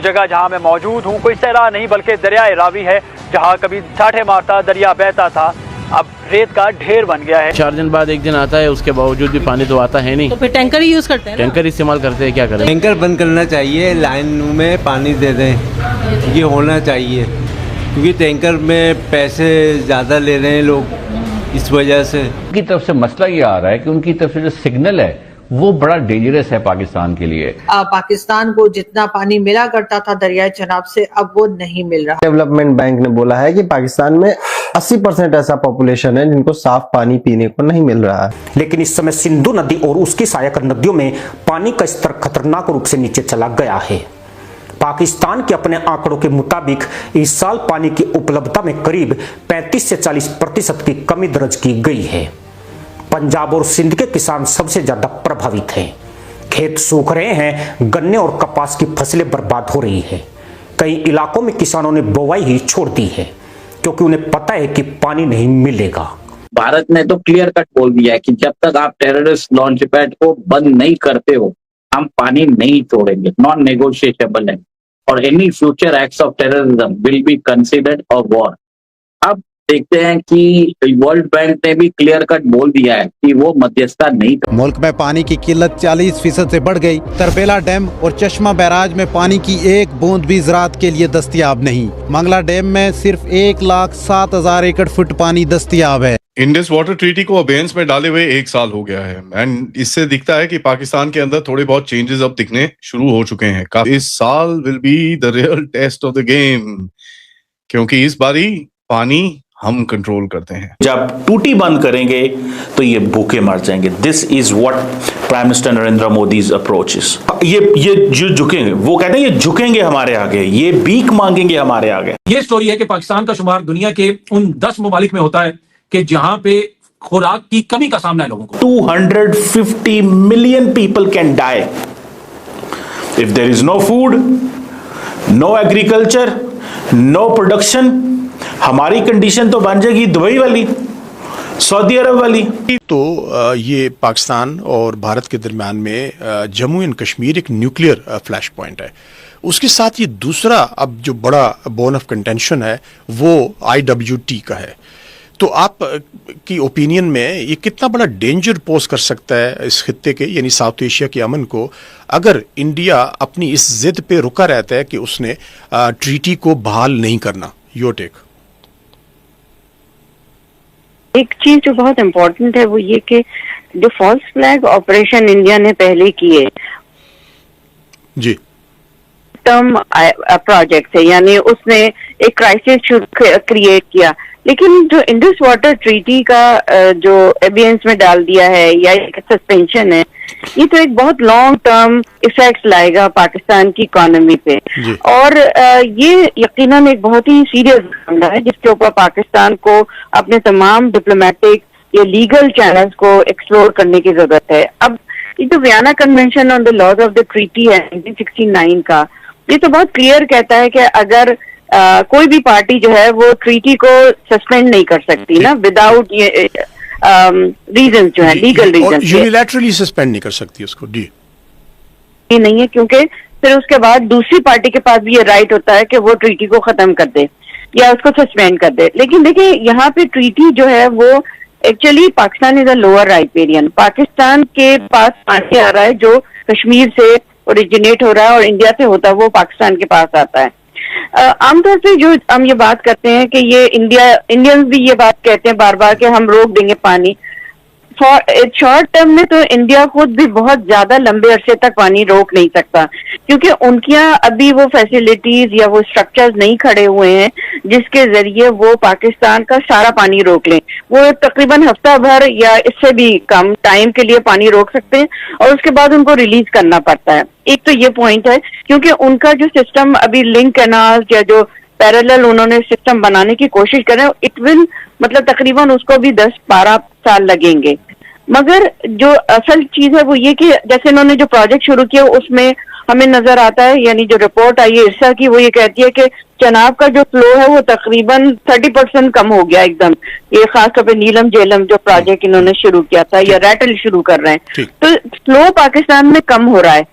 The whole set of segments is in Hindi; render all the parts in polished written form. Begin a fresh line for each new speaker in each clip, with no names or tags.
जगह जहां मैं मौजूद हूं कोई सहरा नहीं बल्कि दरियाए रावी है, जहां कभी छाठे मारता दरिया बहता था, अब रेत का ढेर बन गया है।
4 दिन बाद एक दिन आता है, उसके बावजूद भी पानी तो आता है नहीं।
तो फिर टैंकर ही यूज करते हैं,
टैंकर इस्तेमाल करते हैं, क्या करें।
टैंकर बंद करना चाहिए, लाइन में पानी दे दें, ये होना चाहिए, क्योंकि टैंकर में पैसे ज़्यादा ले रहे हैं लोग, इस वजह से।
उनकी तरफ से मसला ये आ रहा है कि उनकी तरफ से जो सिग्नल है वो बड़ा डेंजरस है पाकिस्तान के लिए।
पाकिस्तान को जितना पानी मिला करता था दरियाए चनाब से, अब वो नहीं मिल रहा।
डेवलपमेंट बैंक ने बोला है कि पाकिस्तान में 80% ऐसा पॉपुलेशन है जिनको साफ पानी पीने को नहीं मिल रहा है।
लेकिन इस समय सिंधु नदी और उसकी सहायक नदियों में पानी का स्तर खतरनाक रूप से नीचे चला गया है। पाकिस्तान के अपने आंकड़ों के मुताबिक इस साल पानी की उपलब्धता में करीब 35 से 40% की कमी दर्ज की गई है। पंजाब और सिंध के किसान सबसे ज्यादा प्रभावित हैं। खेत सूख रहे हैं, गन्ने और कपास की फसलें बर्बाद हो रही है। कई इलाकों में किसानों ने बोवाई ही छोड़ दी है, क्योंकि उन्हें पता है कि पानी नहीं मिलेगा।
भारत ने तो क्लियर कट बोल दिया है कि जब तक आप टेररिस्ट लॉन्च पैड को बंद नहीं करते हो, हम पानी नहीं छोड़ेंगे, नॉन नेगोशिएबल है, और any future acts of terrorism will be considered a war. अब देखते हैं कि वर्ल्ड बैंक ने भी क्लियर कट बोल दिया है कि वो मध्यस्थता नहीं कर।
मुल्क में पानी की किल्लत 40% से बढ़ गई। तरबेला डैम और चश्मा बैराज में पानी की एक बूंद भी ज़राअत के लिए दस्तयाब नहीं। मंगला डैम में सिर्फ 1,07,000 एकड़ फुट पानी दस्तयाब है।
इंडस वाटर ट्रीटी को अबेयंस में डाले हुए 1 साल हो गया है, एंड इससे दिखता है कि पाकिस्तान के अंदर थोड़े बहुत चेंजेस अब दिखने शुरू हो चुके हैं। इस साल will be the real test of the game, क्योंकि इस बारी पानी हम कंट्रोल करते हैं।
जब टूटी बंद करेंगे तो ये भूखे मर जाएंगे। This is what prime minister Narendra Modi's approach is. ये जो झुकेंगे, वो कहते हैं ये झुकेंगे हमारे आगे, ये भीख मांगेंगे हमारे आगे।
ये स्टोरी है कि पाकिस्तान का शुमार दुनिया के उन 10 ममालिक में होता है कि जहां पे खुराक की कमी का सामना है लोगों को।
250 million people can die if there is no food, no agriculture, no production. हमारी कंडीशन तो बन जाएगी दुबई वाली, सऊदी अरब वाली।
तो ये पाकिस्तान और भारत के दरमियान में जम्मू एंड कश्मीर एक न्यूक्लियर फ्लैश पॉइंट है। उसके साथ ये दूसरा अब जो बड़ा बोन ऑफ कंटेंशन है वो IWT का है। तो आप की ओपिनियन में ये कितना बड़ा डेंजर पोज कर सकता है इस खित्ते के, यानी साउथ एशिया के अमन को, अगर इंडिया अपनी इस जिद पे रुका रहता है कि उसने ट्रीटी को बहाल नहीं करना। Your take.
एक चीज जो बहुत इम्पोर्टेंट है वो ये कि जो फॉल्स फ्लैग ऑपरेशन इंडिया ने पहले किए
जी
टर्म प्रोजेक्ट है, यानी उसने एक क्राइसिस क्रिएट किया, लेकिन जो इंडस वाटर ट्रीटी का जो एबियंस में डाल दिया है या एक सस्पेंशन है, ये तो एक बहुत लॉन्ग टर्म इफेक्ट लाएगा पाकिस्तान की इकोनॉमी पे, और ये यकीनन एक बहुत ही सीरियस मामला है जिसके ऊपर पाकिस्तान को अपने तमाम डिप्लोमेटिक या लीगल चैनल्स को एक्सप्लोर करने की जरूरत है। अब ये तो Vienna convention on the laws of the treaty है 1969 का, ये तो बहुत क्लियर कहता है कि अगर कोई भी पार्टी जो है वो ट्रीटी को सस्पेंड नहीं कर सकती ना विदाउट ये रीजन जो है, लीगल रीजन,
यूनिलैटरली सस्पेंड नहीं कर सकती उसको। डी
ये नहीं है, क्योंकि फिर उसके बाद दूसरी पार्टी के पास भी ये राइट होता है कि वो ट्रीटी को खत्म कर दे या उसको सस्पेंड कर दे। लेकिन देखिए यहाँ पे ट्रीटी जो है वो actually Pakistan is a lower riparian. Pakistan के पास पानी आ रहा है जो कश्मीर से ओरिजिनेट हो रहा है और इंडिया से होता है वो पाकिस्तान के पास आता है। आमतौर से जो हम ये बात करते हैं कि ये इंडियंस भी ये बात कहते हैं बार बार कि हम रोक देंगे पानी, शॉर्ट टर्म में तो इंडिया खुद भी बहुत ज्यादा लंबे अरसे तक पानी रोक नहीं सकता, क्योंकि उनके यहाँ अभी वो फैसिलिटीज या वो स्ट्रक्चर्स नहीं खड़े हुए हैं जिसके जरिए वो पाकिस्तान का सारा पानी रोक लें। वो तकरीबन हफ्ता भर या इससे भी कम टाइम के लिए पानी रोक सकते हैं और उसके बाद उनको रिलीज करना पड़ता है। एक तो ये पॉइंट है, क्योंकि उनका जो सिस्टम अभी लिंक कैनाल या जो पैरेलल उन्होंने सिस्टम बनाने की कोशिश कर रहे हैं, इट विल मतलब तकरीबन उसको भी 10-12 साल लगेंगे। मगर जो असल चीज है वो ये कि जैसे इन्होंने जो प्रोजेक्ट शुरू किया उसमें हमें नजर आता है, यानी जो रिपोर्ट आई है इरसा की, वो ये कहती है कि चनाब का जो फ्लो है वो तकरीबन 30% कम हो गया एकदम। ये खासतौर पे नीलम जेलम जो प्रोजेक्ट इन्होंने शुरू किया था या रैटल शुरू कर रहे हैं, तो फ्लो पाकिस्तान में कम हो रहा है।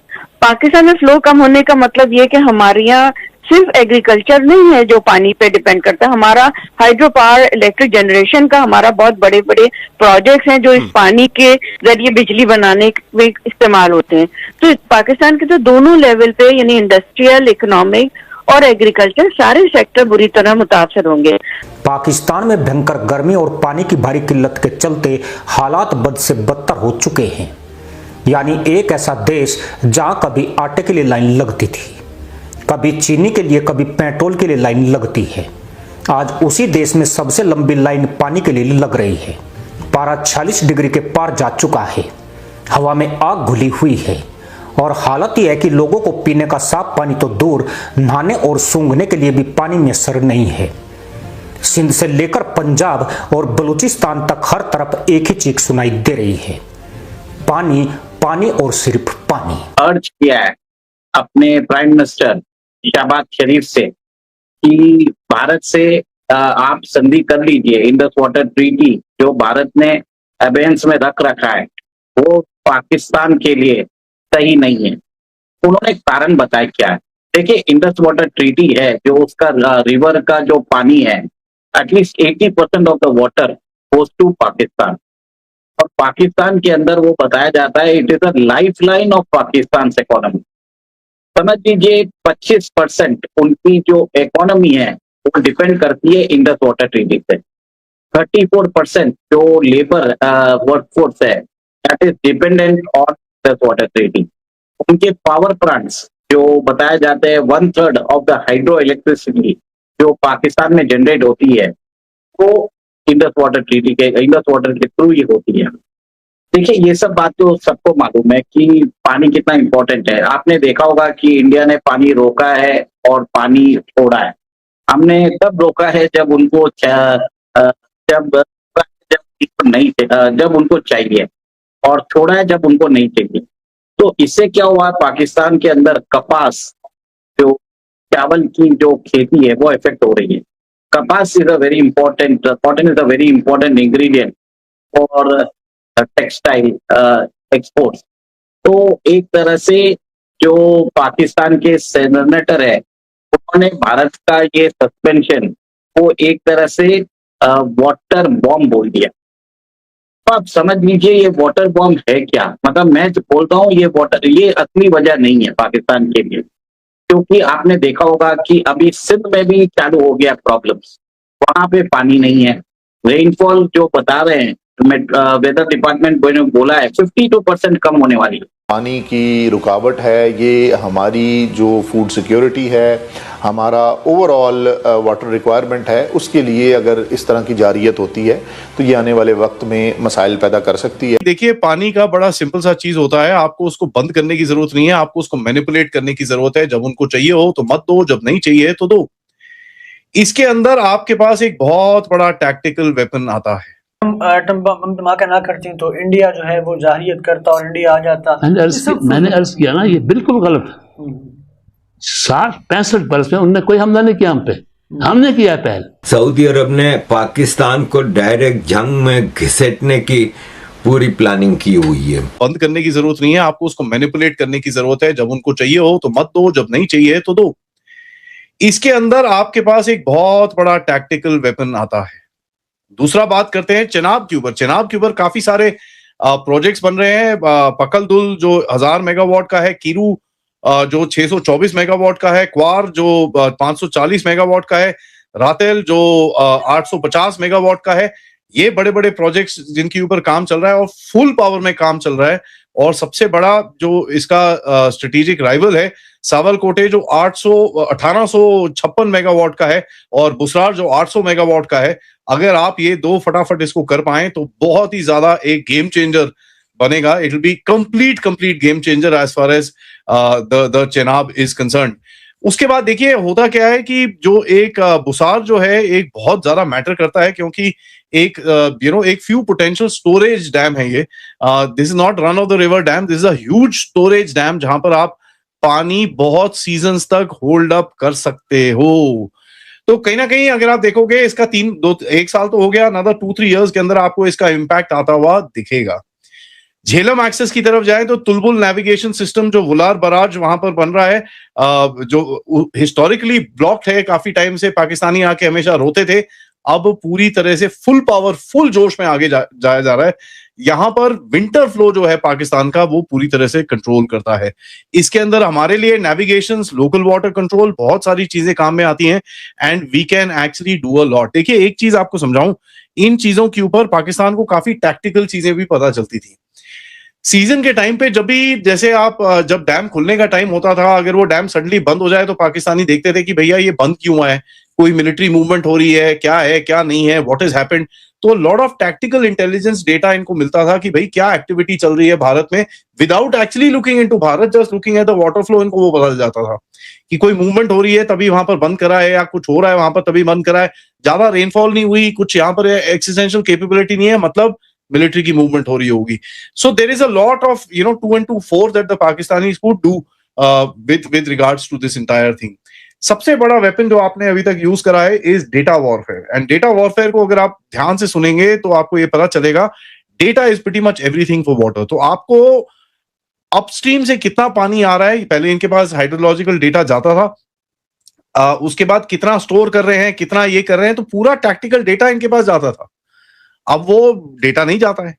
पाकिस्तान में फ्लो कम होने का मतलब ये कि हमारे यहाँ सिर्फ एग्रीकल्चर नहीं है जो पानी पे डिपेंड करता है, हमारा हाइड्रो पावर, इलेक्ट्रिक जनरेशन का हमारा बहुत बड़े बड़े प्रोजेक्ट्स हैं जो इस पानी के जरिए बिजली बनाने में इस्तेमाल होते हैं। तो पाकिस्तान के तो दोनों लेवल पे यानी इंडस्ट्रियल, इकोनॉमिक और एग्रीकल्चर सारे सेक्टर बुरी तरह मुतासर होंगे।
पाकिस्तान में भयंकर गर्मी और पानी की भारी किल्लत के चलते हालात बद से बदतर हो चुके हैं। यानी एक ऐसा देश जहां कभी आटे के लिए लाइन लगती थी, कभी चीनी के लिए, कभी पेट्रोल के लिए लाइन लगती है, आज उसी देश में सबसे लंबी लाइन पानी के लिए लग रही है। पारा 46 डिग्री के पार जा चुका है, हवा में आग घुली हुई है और हालत यह है कि लोगों को पीने का साफ पानी तो दूर, नहाने और सूंघने के लिए भी पानी मैसर नहीं है। सिंध से लेकर पंजाब और बलूचिस्तान तक हर तरफ एक ही चीख सुनाई दे रही है, पानी, पानी और सिर्फ पानी।
अर्ज किया है अपने प्राइम मिनिस्टर शहबाज शरीफ से कि भारत से आप संधि कर लीजिए। इंडस वाटर ट्रीटी जो भारत ने अबेंस में रखा है वो पाकिस्तान के लिए सही नहीं है। उन्होंने एक कारण बताया क्या है। देखिए, इंडस वाटर ट्रीटी है जो उसका रिवर का जो पानी है, at least 80% of the water goes to Pakistan, और पाकिस्तान के अंदर वो बताया जाता है it is a life line of Pakistan economy. समझ लीजिए 25% उनकी जो इकोनॉमी है वो डिपेंड करती है इंडस वाटर ट्रीटी से। 34% जो लेबर वर्कफोर्स है that is dependent on Indus water treaty. उनके पावर प्लांट्स जो बताया जाता है 1/3 ऑफ द हाइड्रो इलेक्ट्रिसिटी जो पाकिस्तान में जनरेट होती है वो इंडस वाटर ट्रीटी के, इंडस वाटर के थ्रू ही होती है। देखिए, ये सब बात तो सबको मालूम है कि पानी कितना इंपॉर्टेंट है। आपने देखा होगा कि इंडिया ने पानी रोका है और पानी छोड़ा है। हमने तब रोका है जब उनको जब उनको चाहिए, और छोड़ा है जब उनको नहीं चाहिए। तो इससे क्या हुआ, पाकिस्तान के अंदर कपास, जो चावल की जो खेती है वो इफेक्ट हो रही है। कपास is a very important, cotton is a very important ingredient for textile exports. तो एक तरह से जो पाकिस्तान के सेनेटर है उन्होंने भारत का ये सस्पेंशन को एक तरह से वाटर बॉम्ब बोल दिया। तो आप समझ लीजिए ये वाटर बॉम्ब है क्या। मतलब मैं जो बोलता हूँ ये असली वजह नहीं है पाकिस्तान के लिए, क्योंकि आपने देखा होगा कि अभी सिंध में भी चालू हो गया प्रॉब्लम्स, वहां पे पानी नहीं है। रेनफॉल जो बता रहे हैं वेदर डिपार्टमेंट ने बोला है 52% कम होने वाली है।
पानी की रुकावट है, ये हमारी जो फूड सिक्योरिटी है, हमारा ओवरऑल वाटर रिक्वायरमेंट है, उसके लिए अगर इस तरह की जारियत होती है तो ये आने वाले वक्त में मसाइल पैदा कर सकती है।
देखिए, पानी का बड़ा सिंपल सा चीज होता है, आपको उसको बंद करने की जरूरत नहीं है, आपको उसको मैनिपुलेट करने की जरूरत है। जब उनको चाहिए हो तो मत दो, जब नहीं चाहिए तो दो। इसके अंदर आपके पास एक बहुत बड़ा टैक्टिकल वेपन आता है।
एटम बम धमाका ना करती तो इंडिया जो है वो जाहिरियत करता और इंडिया आ जाता।
मैंने अर्ज किया ना, ये बिल्कुल गलत है। 60-65 बरस में उनने कोई हमला नहीं किया हम पे, हमने किया पहल।
सऊदी अरब ने पाकिस्तान को डायरेक्ट जंग में घिसेटने की पूरी प्लानिंग की हुई है।
बंद करने की जरूरत नहीं है, आपको उसको मैनिपुलेट करने की जरूरत है। जब उनको चाहिए हो तो मत दो, जब नहीं चाहिए तो दो। इसके अंदर आपके पास एक बहुत बड़ा टैक्टिकल वेपन आता है। दूसरा बात करते हैं चिनाब के ऊपर। चिनाब के ऊपर काफी सारे प्रोजेक्ट्स बन रहे हैं। पकलदुल जो 1000 मेगावाट का है, कीरू जो 624 मेगावाट का है, क्वार जो 540 मेगावाट का है, रातेल जो 850 मेगावाट का है। ये बड़े बड़े प्रोजेक्ट्स जिनके ऊपर काम चल रहा है और फुल पावर में काम चल रहा है। और सबसे बड़ा जो इसका स्ट्रेटेजिक राइवल है सावलकोटे जो 1856 मेगावाट का है, और बुसरार जो 800 मेगावाट का है। अगर आप ये दो फटाफट इसको कर पाएं तो बहुत ही ज्यादा एक गेम चेंजर बनेगा। It will be complete game changer as far as the Chenab is concern. उसके बाद देखिए होता क्या है कि जो एक बुसार जो है एक बहुत ज्यादा मैटर करता है, क्योंकि एक एक फ्यू पोटेंशियल स्टोरेज डैम है ये। This is not run of the river dam, this is a huge storage dam जहां पर आप पानी बहुत सीजन्स तक होल्ड अप कर सकते हो। तो कहीं ना कहीं अगर आप देखोगे इसका 1 साल तो हो गया, अनदर 2-3 इयर्स के अंदर आपको इसका इम्पैक्ट आता हुआ दिखेगा। झेलम एक्सेस की तरफ जाए तो तुलबुल नेविगेशन सिस्टम जो वुलार बराज वहां पर बन रहा है, जो हिस्टोरिकली ब्लॉक्ड है काफी टाइम से, पाकिस्तानी आके हमेशा रोते थे, अब पूरी तरह से फुल पावर फुल जोश में आगे जाया जा रहा है। यहां पर विंटर फ्लो जो है पाकिस्तान का वो पूरी तरह से कंट्रोल करता है। इसके अंदर हमारे लिए नेविगेशन, लोकल वाटर कंट्रोल, बहुत सारी चीजें काम में आती हैं and we can actually do a lot. देखिए एक चीज आपको समझाऊं, इन चीजों के ऊपर पाकिस्तान को काफी टैक्टिकल चीजें भी पता चलती थी। सीजन के टाइम पे जब भी जैसे आप जब डैम खुलने का टाइम होता था, अगर वो डैम सडनली बंद हो जाए तो पाकिस्तानी देखते थे कि भैया ये बंद क्यों है, कोई मिलिट्री मूवमेंट हो रही है क्या नहीं है, व्हाट इज हैपेंड। तो lot of tactical intelligence data इनको मिलता था कि भाई क्या एक्टिविटी चल रही है भारत में, without actually looking into Bharat, just looking at the water flow, इनको वो पता चल जाता था कि कोई मूवमेंट हो रही है तभी वहां पर बंद करा है, या कुछ हो रहा है वहां पर तभी बंद करा है, ज्यादा रेनफॉल नहीं हुई, कुछ यहाँ पर एक्सिस्टेंशियल कैपेबिलिटी नहीं है, मतलब मिलिट्री की मूवमेंट हो रही होगी। So there is a lot of 2 and 2 4 that the Pakistanis could do with regards to this entire thing। सबसे बड़ा वेपन जो आपने अभी तक यूज करा है is data warfare, and data warfare को अगर आप ध्यान से सुनेंगे तो आपको ये पता चलेगा data is pretty much everything for water. तो आपको अपस्ट्रीम से कितना पानी आ रहा है, पहले इनके पास हाइड्रोलॉजिकल डेटा जाता था, उसके बाद कितना स्टोर कर रहे हैं, कितना ये कर रहे हैं, तो पूरा टैक्टिकल डेटा इनके पास जाता था। अब वो डेटा नहीं जाता है,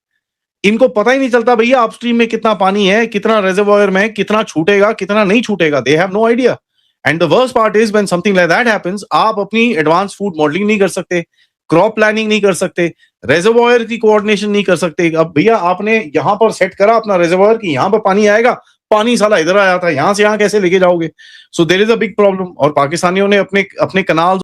इनको पता ही नहीं चलता भैया अपस्ट्रीम में कितना पानी है, कितना रिजर्वॉयर में, कितना छूटेगा कितना नहीं छूटेगा, they have no idea. And the worst part is when something like that happens, आप अपनी एडवांस फूड मॉडलिंग नहीं कर सकते, क्रॉप प्लानिंग नहीं कर सकते, रिजर्वॉयर की कोऑर्डिनेशन नहीं कर सकते। अब भैया आपने यहां पर सेट करा अपना रिजर्वॉयर की यहां पर पानी आएगा, पानी साला इधर आया था, यहां से यहां कैसे लेके जाओगे। So there is a big problem. और पाकिस्तानियों ने अपने कनाल